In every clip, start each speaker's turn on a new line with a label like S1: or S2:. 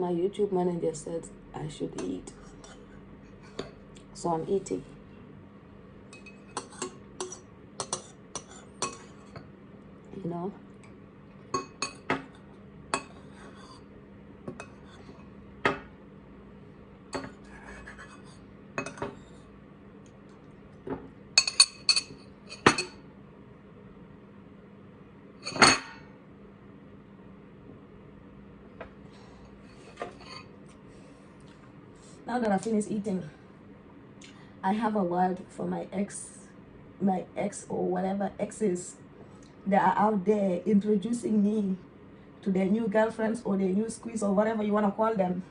S1: My YouTube manager said I should eat, so I'm eating. You know? Now that I finished eating, I have a word for my ex or whatever exes that are out there introducing me to their new girlfriends or their new squeeze or whatever you want to call them.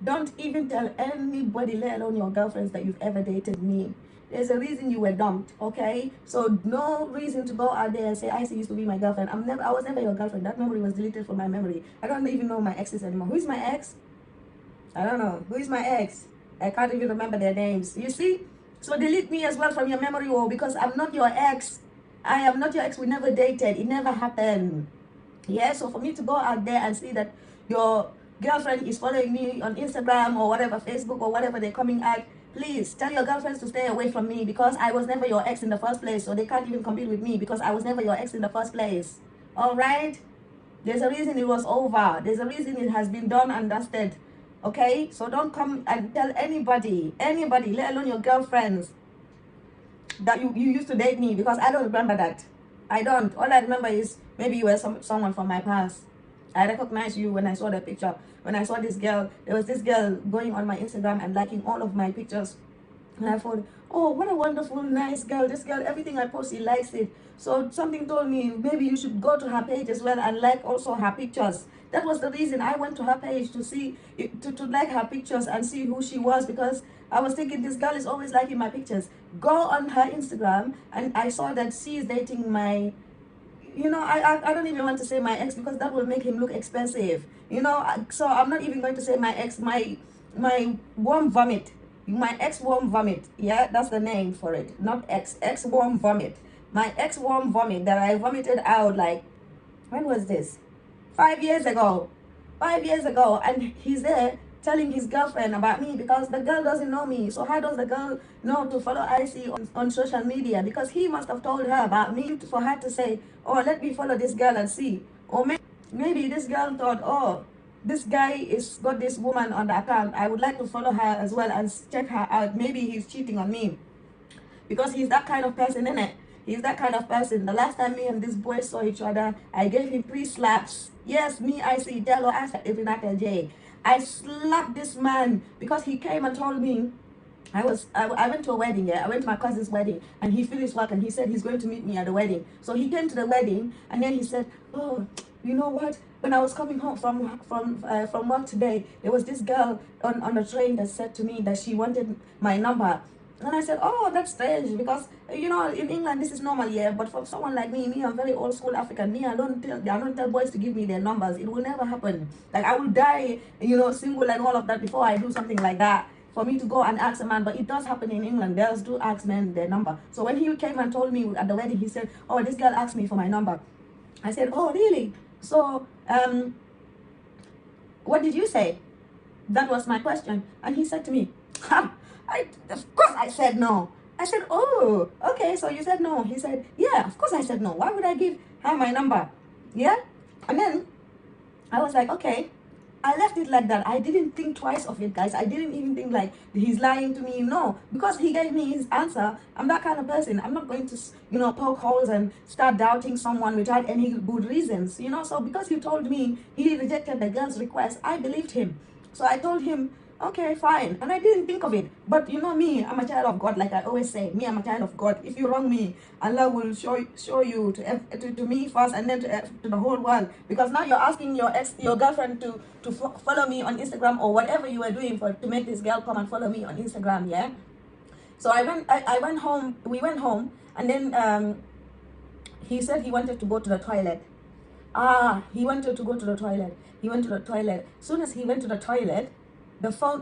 S1: Don't even tell anybody, let alone your girlfriends, that you've ever dated me. There's a reason you were dumped, okay? So no reason to go out there and say, I used to be my girlfriend. I was never your girlfriend. That memory was deleted from my memory. I don't even know my exes anymore. Who's my ex? I don't know. Who is my ex? I can't even remember their names. You see? So delete me as well from your memory, because I'm not your ex. I am not your ex. We never dated. It never happened. Yeah, so for me to go out there and see that your girlfriend is following me on Instagram or whatever, Facebook or whatever they're coming at, please tell your girlfriends to stay away from me, because I was never your ex in the first place. So they can't even compete with me because I was never your ex in the first place. All right? There's a reason it was over. There's a reason it has been done and dusted. Okay? So don't come and tell anybody, let alone your girlfriends, that you used to date me, because I don't remember that. I don't. All I remember is maybe you were someone from my past. I recognized you when I saw the picture. When I saw this girl, there was this girl going on my Instagram and liking all of my pictures. And I thought, oh, what a wonderful, nice girl. This girl, everything I post, she likes it. So something told me, maybe you should go to her page as well and like also her pictures. That was the reason I went to her page, to see, to like her pictures and see who she was, because I was thinking, this girl is always liking my pictures. Go on her Instagram, and I saw that she is dating my, I don't even want to say my ex, because that will make him look expensive. So I'm not even going to say my ex, my warm vomit. My ex warm vomit. Yeah, that's the name for it. Not ex warm vomit. My ex warm vomit that I vomited out, like, when was this? 5 years ago. 5 years ago. And he's there telling his girlfriend about me, because the girl doesn't know me. So how does the girl know to follow IC on social media? Because he must have told her about me for her to say, oh, let me follow this girl and see. Or maybe this girl thought, oh, this guy is got this woman on the account. I would like to follow her as well and check her out. Maybe he's cheating on me, because he's that kind of person, innit? He's that kind of person. The last time me and this boy saw each other, I gave him 3 slaps. Yes, me, I see Dello, I said, J. I slapped this man because he came and told me, I went to a wedding, yeah. I went to my cousin's wedding, and he finished work and he said he's going to meet me at the wedding. So he came to the wedding, and then he said, oh, you know what? When I was coming home from work today, there was this girl on the train that said to me that she wanted my number. And I said, oh, that's strange because, you know, in England, this is normal, yeah. But for someone like me, I'm very old school African. Me, I don't tell boys to give me their numbers. It will never happen. Like, I will die, you know, single and all of that before I do something like that. For me to go and ask a man, but it does happen in England. Girls do ask men their number. So when he came and told me at the wedding, he said, oh, this girl asked me for my number. I said, oh, really? So, what did you say? That was my question. And he said to me, ha, of course I said no. I said, oh, okay, so you said no. He said, yeah, of course I said no. Why would I give her my number? Yeah? And then I was like, okay. I left it like that. I didn't think twice of it, guys. I didn't even think like he's lying to me. No, because he gave me his answer. I'm that kind of person. I'm not going to, you know, poke holes and start doubting someone without any good reasons, you know. So because he told me he rejected the girl's request, I believed him. So I told him, okay, fine. And I didn't think of it. But you know me, I'm a child of God. Like I always say, me, I'm a child of God. If you wrong me, Allah will show you to me first and then to the whole world. Because now you're asking your girlfriend to follow me on Instagram or whatever you were doing to make this girl come and follow me on Instagram, yeah? So I went home, we went home, and then he said he wanted to go to the toilet. He wanted to go to the toilet. He went to the toilet. As soon as he went to the toilet,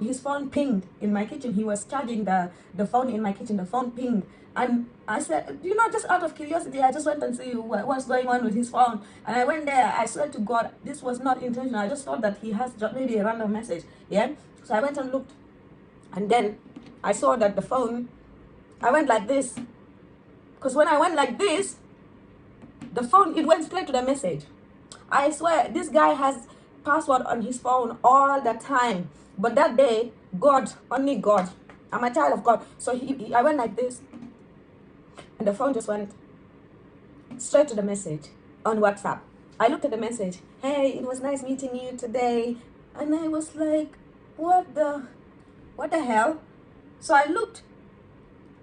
S1: his phone pinged in my kitchen. He was charging the phone in my kitchen. The phone pinged. And I said, you know, just out of curiosity, I just went and see what's going on with his phone. And I went there. I swear to God, this was not intentional. I just thought that he has maybe a random message. Yeah. So I went and looked. And then I saw that the phone, I went like this. Because when I went like this, the phone, it went straight to the message. I swear, this guy has password on his phone all the time. But that day, God, only God. I'm a child of God. So I went like this. And the phone just went straight to the message on WhatsApp. I looked at the message. Hey, it was nice meeting you today. And I was like, what the hell? So I looked.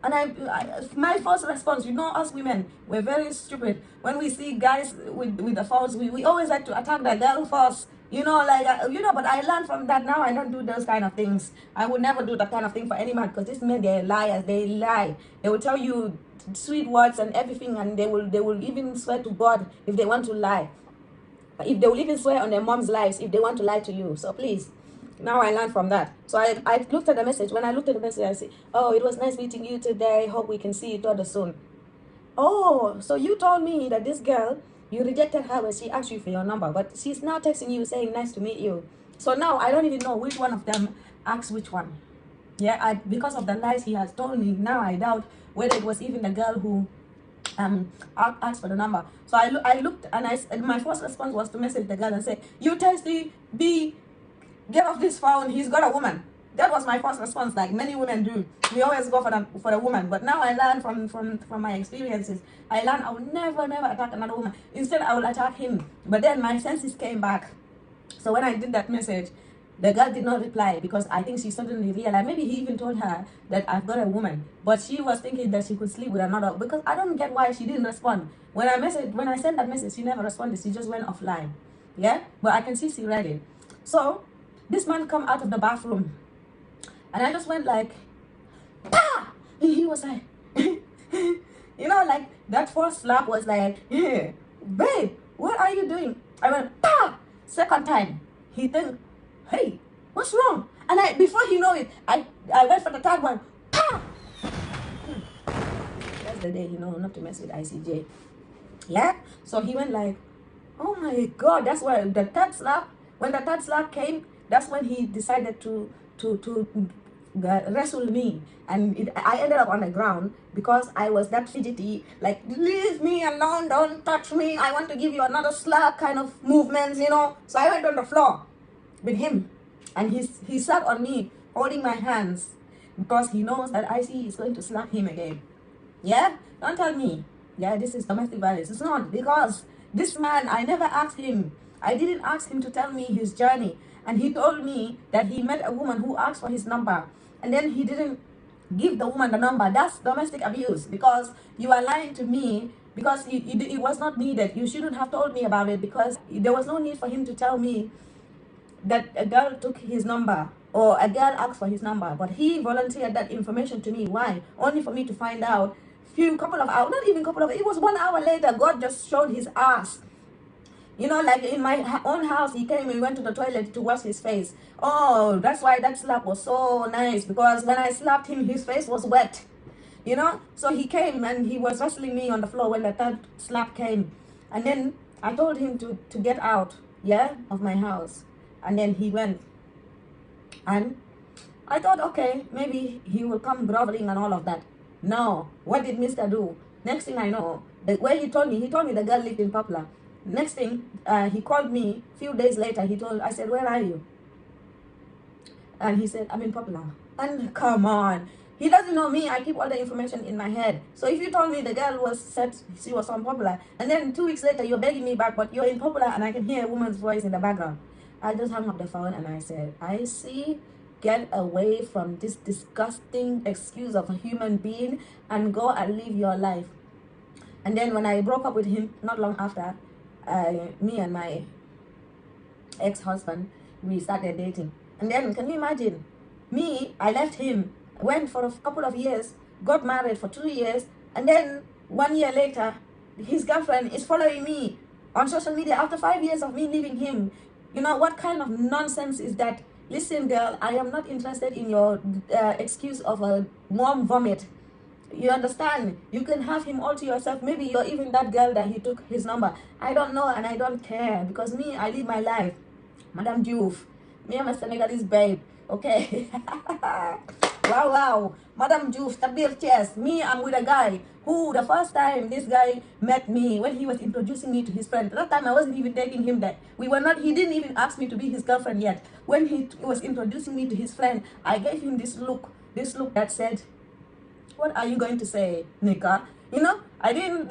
S1: And my first response, you know, us women, we're very stupid. When we see guys with the phones, we always like to attack the girl first. You know, like, but I learned from that. Now I don't do those kind of things. I would never do that kind of thing for any man, because these men, they're liars. They lie. They will tell you sweet words and everything, and they will even swear to God if they want to lie. If they will even swear on their mom's lives if they want to lie to you. So please. Now I learned from that. So I looked at the message. When I looked at the message, I said, oh, it was nice meeting you today. Hope we can see each other soon. Oh, so you told me that this girl, you rejected her when she asked you for your number, but she's now texting you saying nice to meet you. So now I don't even know which one of them asked which one. Yeah, because of the lies he has told me, now I doubt whether it was even the girl who asked for the number. So I looked, and my first response was to message the girl and say, you tasty B, get off this phone, he's got a woman. That was my first response, like many women do. We always go for the woman. But now I learned from my experiences. I learned I will never attack another woman. Instead, I will attack him. But then my senses came back. So when I did that message, the girl did not reply, because I think she suddenly realized, maybe he even told her that I've got a woman. But she was thinking that she could sleep with another, because I don't get why she didn't respond. When I sent that message, she never responded. She just went offline. Yeah? But I can see she read it. So this man come out of the bathroom, and I just went like, ah! He was like, you know, like that first slap was like, yeah, babe, what are you doing? I went, ah! Second time, he think, hey, what's wrong? And before he know it, I went for the third one, ah! That's the day, not to mess with ICJ. Yeah? So he went like, oh my God, that's why the third slap, when the third slap came, that's when he decided to wrestle me. And I ended up on the ground because I was that fidgety, like, leave me alone, don't touch me, I want to give you another slap kind of movements, So I went on the floor with him, and he sat on me, holding my hands, because he knows that IC is going to slap him again. Yeah? Don't tell me, yeah, this is domestic violence. It's not, because this man, I never asked him. I didn't ask him to tell me his journey. And he told me that he met a woman who asked for his number, and then he didn't give the woman the number. That's domestic abuse, because you are lying to me, because it was not needed. You shouldn't have told me about it, because there was no need for him to tell me that a girl took his number. or a girl asked for his number, but he volunteered that information to me. Why? Only for me to find out few couple of hours, not even couple of, it was 1 hour later, God just showed his ass. You know, like in my own house, he came, he went to the toilet to wash his face. Oh, that's why that slap was so nice, because when I slapped him, his face was wet. You know, so he came and he was wrestling me on the floor when the third slap came. And then I told him to get out, yeah, of my house. And then he went. And I thought, okay, maybe he will come groveling and all of that. No, what did Mr. do? Next thing I know, the way he told me the girl lived in Poplar. Next thing, he called me a few days later. I said, where are you? And he said, I'm in Poplar. And come on, he doesn't know me. I keep all the information in my head. So if you told me the girl said she was on Popular, and then 2 weeks later you're begging me back, but you're in Popular and I can hear a woman's voice in the background, I just hung up the phone and I said, I see. Get away from this disgusting excuse of a human being and go and live your life. And then when I broke up with him, not long after, me and my ex-husband, we started dating. And then, can you imagine? Me, I left him, went for a couple of years, got married for 2 years, and then 1 year later, his girlfriend is following me on social media after 5 years of me leaving him. You know, what kind of nonsense is that? Listen, girl, I am not interested in your excuse of a warm vomit. You understand? You can have him all to yourself. Maybe you're even that girl that he took his number. I don't know and I don't care, because me, I live my life. Madame Diouf. Me, I'm a Senegalese babe. Okay? Wow. Madame Diouf, Tabir Chess. Me, I'm with a guy who, the first time this guy met me, when he was introducing me to his friend, that time I wasn't even dating him that. He didn't even ask me to be his girlfriend yet. When he was introducing me to his friend, I gave him this look that said, what are you going to say, Nika? You know, I didn't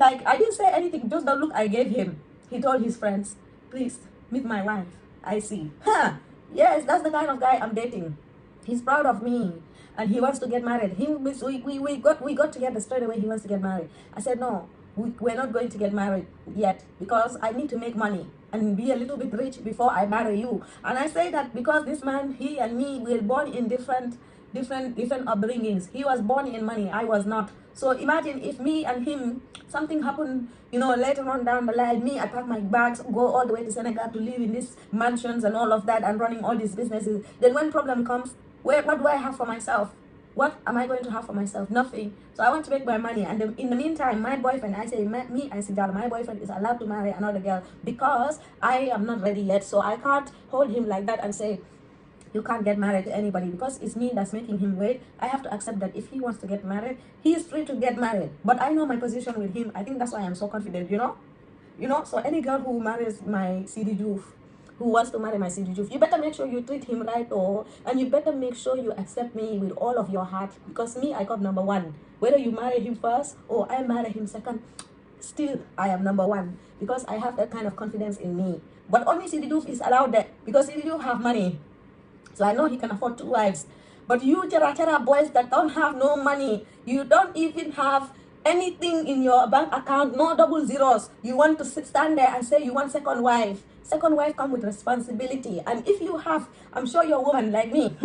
S1: say anything, just the look I gave him. He told his friends, please, meet my wife. I see. Huh. Yes, that's the kind of guy I'm dating. He's proud of me. And he wants to get married. We got together straight away. He wants to get married. I said, no, we're not going to get married yet, because I need to make money and be a little bit rich before I marry you. And I say that because this man, he and me, we're born in different upbringings. He was born in money, I was not. So imagine if me and him, something happened, you know, later on down the line, me, I pack my bags, go all the way to Senegal to live in these mansions and all of that and running all these businesses. Then when problem comes, what do I have for myself? What am I going to have for myself? Nothing. So I want to make my money. And in the meantime, my boyfriend, I say, my boyfriend is allowed to marry another girl, because I am not ready yet. So I can't hold him like that and say, you can't get married to anybody, because it's me that's making him wait. I have to accept that if he wants to get married, he is free to get married. But I know my position with him. I think that's why I'm so confident, you know. So any girl who marries my CD Diouf, who wants to marry my CD Diouf, you better make sure you treat him right, and you better make sure you accept me with all of your heart, because me, I got number one. Whether you marry him first or I marry him second, still I am number one, because I have that kind of confidence in me. But only CD Diouf is allowed that, because CD Diouf have money. So I know he can afford 2 wives. But you Chera boys that don't have no money, you don't even have anything in your bank account, no double zeros. You want to stand there and say you want second wife. Second wife come with responsibility. And if you have, I'm sure you're a woman like me.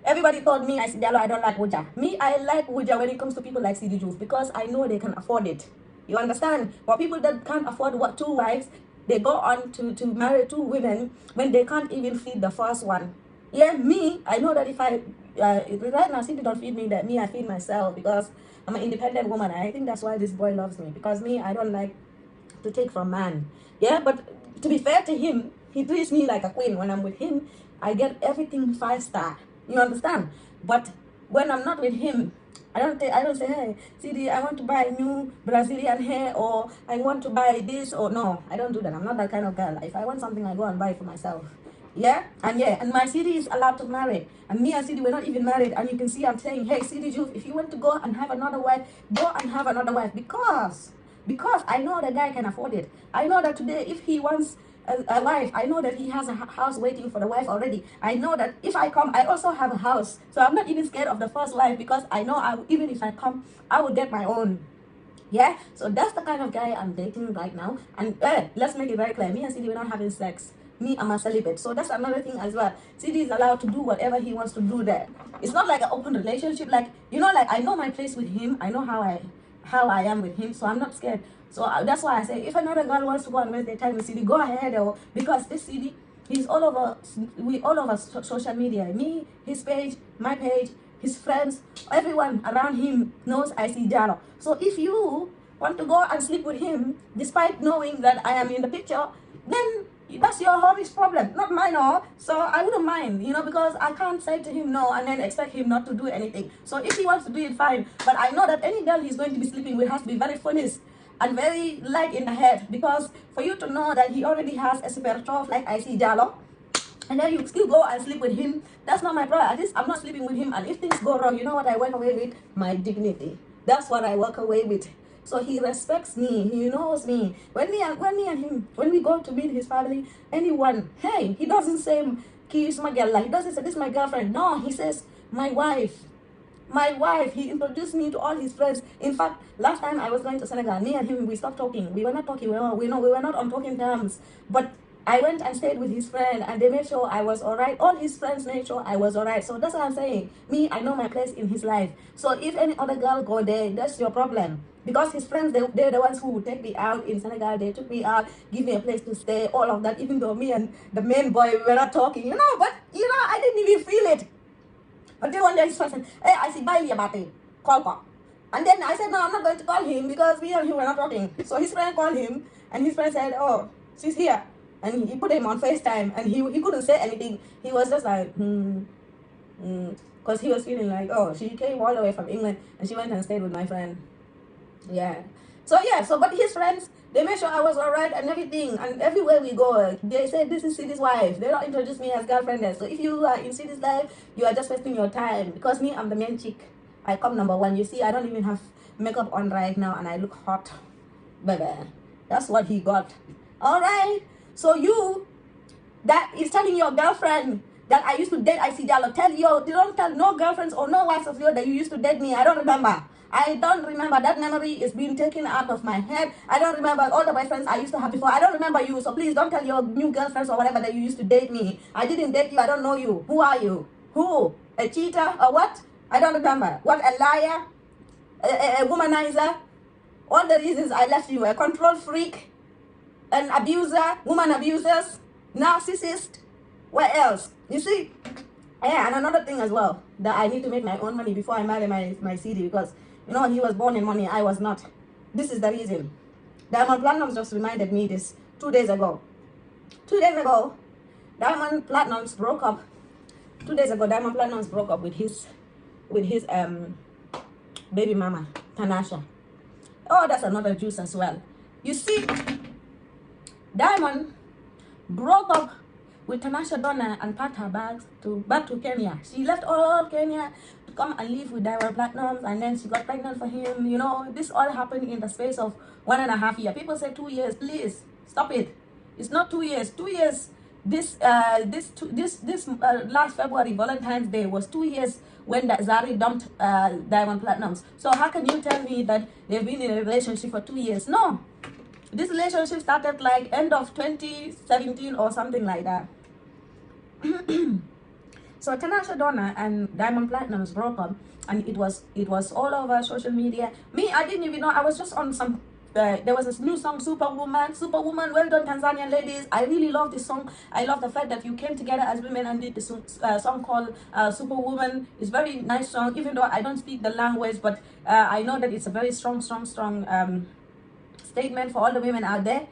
S1: Everybody told me, I said, I don't like Wuja. Me, I like Wuja when it comes to people like CD Diouf, because I know they can afford it. You understand? For people that can't afford 2 wives, they go on to marry 2 women when they can't even feed the first one. Yeah, me, I know that if I, right now, Cindy don't feed me, that me, I feed myself, because I'm an independent woman. I think that's why this boy loves me, because me, I don't like to take from man. Yeah, but to be fair to him, he treats me like a queen. When I'm with him, I get everything 5-star. You understand? But when I'm not with him, I don't say, hey, CD, I want to buy new Brazilian hair, or I want to buy this, or no, I don't do that. I'm not that kind of girl. If I want something, I go and buy it for myself. And my CD is allowed to marry, and me and CD, we're not even married. And you can see I'm saying, hey, CD Diouf, if you want to go and have another wife, go and have another wife, because I know the guy can afford it. I know that today, if he wants a wife, I know that he has a house waiting for the wife already. I know that if I come, I also have a house. So I'm not even scared of the first wife, because I know even if I come, I will get my own. Yeah, so that's the kind of guy I'm dating right now. And let's make it very clear, me and CD, we're not having sex. me, I'm a celibate. So that's another thing as well. CD is allowed to do whatever he wants to do there. It's not like an open relationship. Like, you know, like I know my place with him. I know how I am with him. So I'm not scared. So that's why I say, if another girl wants to go and waste their time with CD, go ahead. Or because this CD, he's all over. We all over social media. Me, his page, my page, his friends, everyone around him knows I see Jalo. So if you want to go and sleep with him, despite knowing that I am in the picture, then that's your hobby's problem, not mine. Or so I wouldn't mind, you know, because I can't say to him no and then expect him not to do anything. So if he wants to do it, fine. But I know that any girl he's going to be sleeping with has to be very funny and very light in the head, because for you to know that he already has a super trough like I see Jalo, and then you still go and sleep with him, that's not my problem. At least I'm not sleeping with him. And if things go wrong, you know what I walk away with? My dignity. That's what I walk away with. So he respects me. He knows me. When we go to meet his family, anyone, hey, he doesn't say, Kiss my girl. He doesn't say, this is my girlfriend. No, he says, my wife. My wife. He introduced me to all his friends. In fact, last time I was going to Senegal, me and him, we stopped talking. We were not talking. We were not on talking terms. But I went and stayed with his friend, and they made sure I was all right. All his friends made sure I was all right. So that's what I'm saying. Me, I know my place in his life. So if any other girl go there, that's your problem. Because his friends, they're the ones who would take me out in Senegal. They took me out, give me a place to stay, all of that. Even though me and the main boy were not talking, you know. But, you know, I didn't even feel it. But then one day his friend said, hey, I see Bailey about it. Call Pop. And then I said, no, I'm not going to call him because me and him were not talking. So his friend called him, and his friend said, oh, she's here. And he put him on FaceTime, and he couldn't say anything. He was just like, because he was feeling like, oh, she came all the way from England, and she went and stayed with my friend. Yeah. So, but his friends, they made sure I was all right and everything. And everywhere we go, they say, this is City's wife. They don't introduce me as girlfriend. So if you are in City's life, you are just wasting your time. Because me, I'm the main chick. I come number one. You see, I don't even have makeup on right now, and I look hot. Baby. That's what he got. All right. So you, that is telling your girlfriend that I used to date I see Jalo. Don't tell no girlfriends or no wives of yours that you used to date me. I don't remember. I don't remember. That memory is being taken out of my head. I don't remember all the boyfriends I used to have before. I don't remember you. So please don't tell your new girlfriends or whatever that you used to date me. I didn't date you. I don't know you. Who are you? Who? A cheater or what? I don't remember. What? A liar? A womanizer? All the reasons I left you. A control freak? An abuser, woman abusers, narcissist, what else? You see? Yeah, and another thing as well, that I need to make my own money before I marry my CD, because, you know, he was born in money, I was not. This is the reason. Diamond Platinums just reminded me this 2 days ago. 2 days ago, Diamond Platinums broke up. 2 days ago, Diamond Platinums broke up with his baby mama, Tanasha. Oh, that's another juice as well. You see, Diamond broke up with Tanasha Donna and packed her bags back to Kenya. She left all Kenya to come and live with Diamond Platinums, and then she got pregnant for him. You know, this all happened in the space of 1.5 years. People say 2 years. Please stop it. It's not 2 years. 2 years. This last February Valentine's Day was 2 years when Zari dumped Diamond Platinums. So how can you tell me that they've been in a relationship for 2 years? No. This relationship started like end of 2017 or something like that. So Tanasha Donna and Diamond Platinums broke up, and it was all over social media. Me, I didn't even know. I was just on some. There was this new song, Superwoman. Well done, Tanzanian ladies. I really love this song. I love the fact that you came together as women and did this song called Superwoman. It's a very nice song, even though I don't speak the language, but I know that it's a very strong statement for all the women out there.